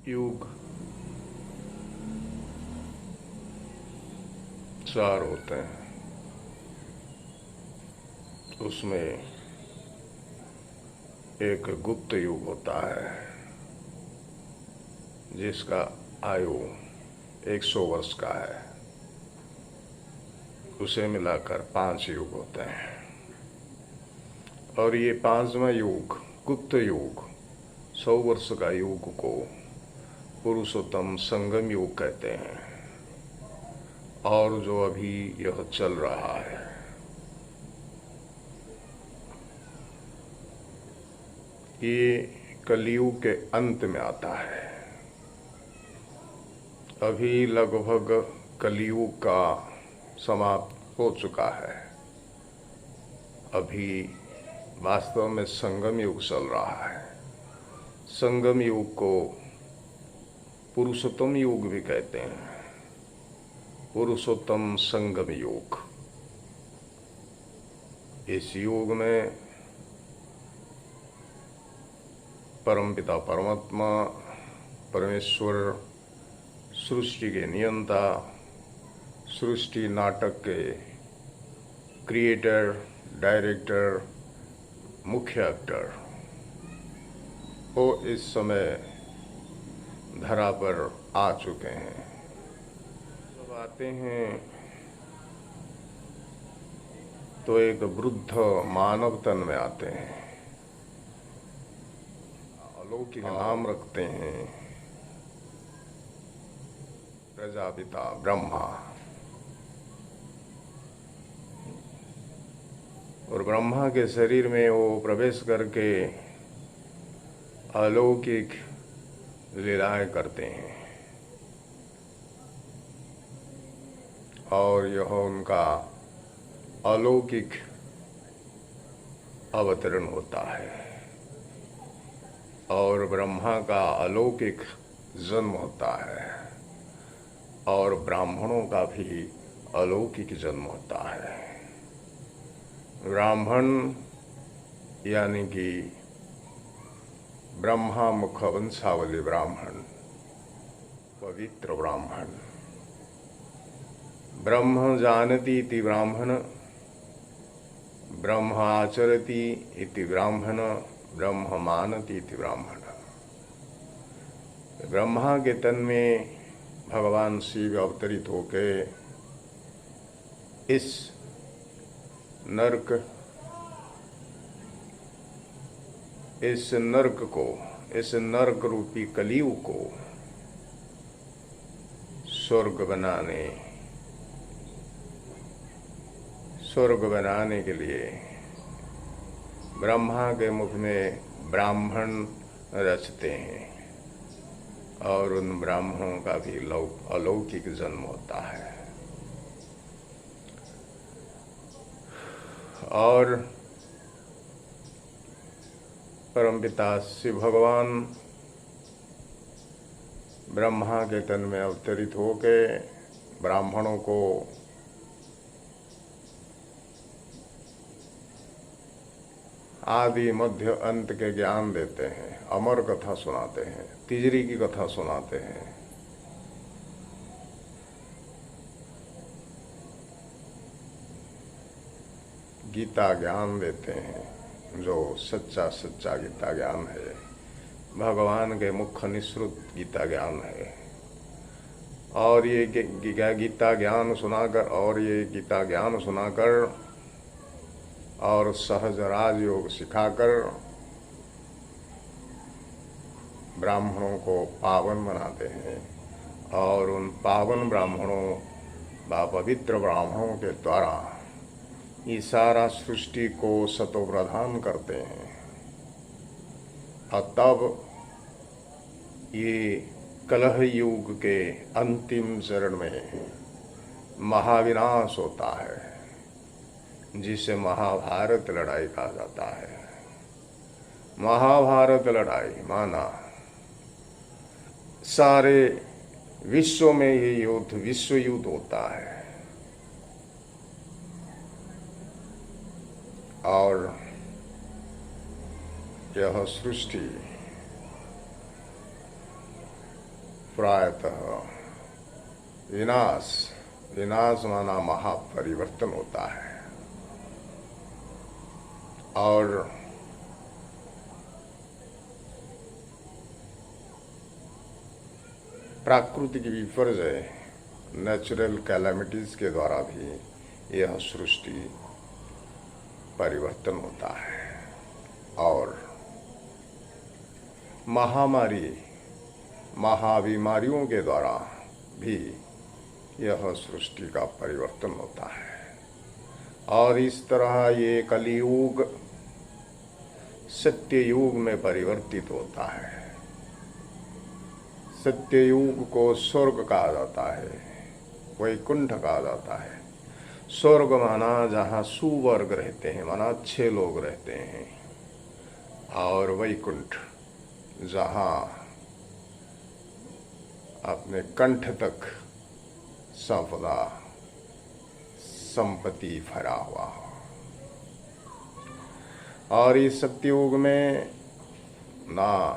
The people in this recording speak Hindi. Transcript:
युग चार होते हैं। उसमें एक गुप्त युग होता है जिसका आयु 100 वर्ष का है। उसे मिलाकर 5 युग होते हैं और ये 5वां युग गुप्त युग 100 वर्ष का युग को पुरुषोत्तम संगम युग कहते हैं। और जो अभी यह चल रहा है ये कलयुग के अंत में आता है। अभी लगभग कलयुग का समाप्त हो चुका है। अभी वास्तव में संगम युग चल रहा है। संगम युग को पुरुषोत्तम युग भी कहते हैं। पुरुषोत्तम संगम युग। इस युग में परमपिता परमात्मा परमेश्वर सृष्टि के नियंता, सृष्टि नाटक के क्रिएटर, डायरेक्टर, मुख्य एक्टर वो इस समय धरा पर आ चुके हैं। जब आते हैं तो एक वृद्ध मानव तन में आते हैं। अलौकिक नाम रखते हैं प्रजापिता ब्रह्मा। और ब्रह्मा के शरीर में वो प्रवेश करके अलौकिक लीलाएं करते हैं और यह उनका अलौकिक अवतरण होता है। और ब्रह्मा का अलौकिक जन्म होता है और ब्राह्मणों का भी अलौकिक जन्म होता है। ब्राह्मण यानी कि ब्रह्मा मुख वंशावली ब्राह्मण, पवित्र ब्राह्मण। ब्रह्म जानती इति ब्राह्मण, ब्रह्म आचरति इति ब्राह्मण, ब्रह्म मानति इति ब्राह्मण। ब्रह्मा के तन में भगवान शिव अवतरित होके इस नरक रूपी कलियुग को स्वर्ग बनाने के लिए ब्रह्मा के मुख में ब्राह्मण रचते हैं और उन ब्राह्मणों का भी अलौकिक जन्म होता है। और परमपिता शिव भगवान ब्रह्मा के तन में अवतरित होके ब्राह्मणों को आदि मध्य अंत के ज्ञान देते हैं, अमर कथा सुनाते हैं, तिजरी की कथा सुनाते हैं। गीता ज्ञान देते हैं जो सच्चा गीता ज्ञान है, भगवान के मुख निःसृत गीता ज्ञान है। और ये गीता ज्ञान सुनाकर और सहज राजयोग सिखाकर ब्राह्मणों को पावन बनाते हैं और उन पावन ब्राह्मणों व पवित्र ब्राह्मणों के द्वारा ये सारा सृष्टि को सतो प्रदान करते हैं। और तब ये कलह युग के अंतिम चरण में महाविनाश होता है जिसे महाभारत लड़ाई कहा जाता है। महाभारत लड़ाई माना सारे विश्व में ये युद्ध विश्व युद्ध होता है। और यह सृष्टि प्रायतः विनाश, विनाश माना महापरिवर्तन होता है। और प्राकृतिक विपर्यय, नेचुरल कैलामिटीज के द्वारा भी यह सृष्टि परिवर्तन होता है। और महामारी, महाबीमारियों के द्वारा भी यह सृष्टि का परिवर्तन होता है। और इस तरह ये कलियुग सत्ययुग में परिवर्तित होता है। सत्ययुग को स्वर्ग कहा जाता है, वैकुंठ कहा जाता है। स्वर्ग माना जहाँ सुवर्ग रहते हैं, माना अच्छे लोग रहते हैं। और वैकुंठ जहाँ अपने कंठ तक संपदा संपत्ति भरा हुआ हो। और इस सत्ययुग में ना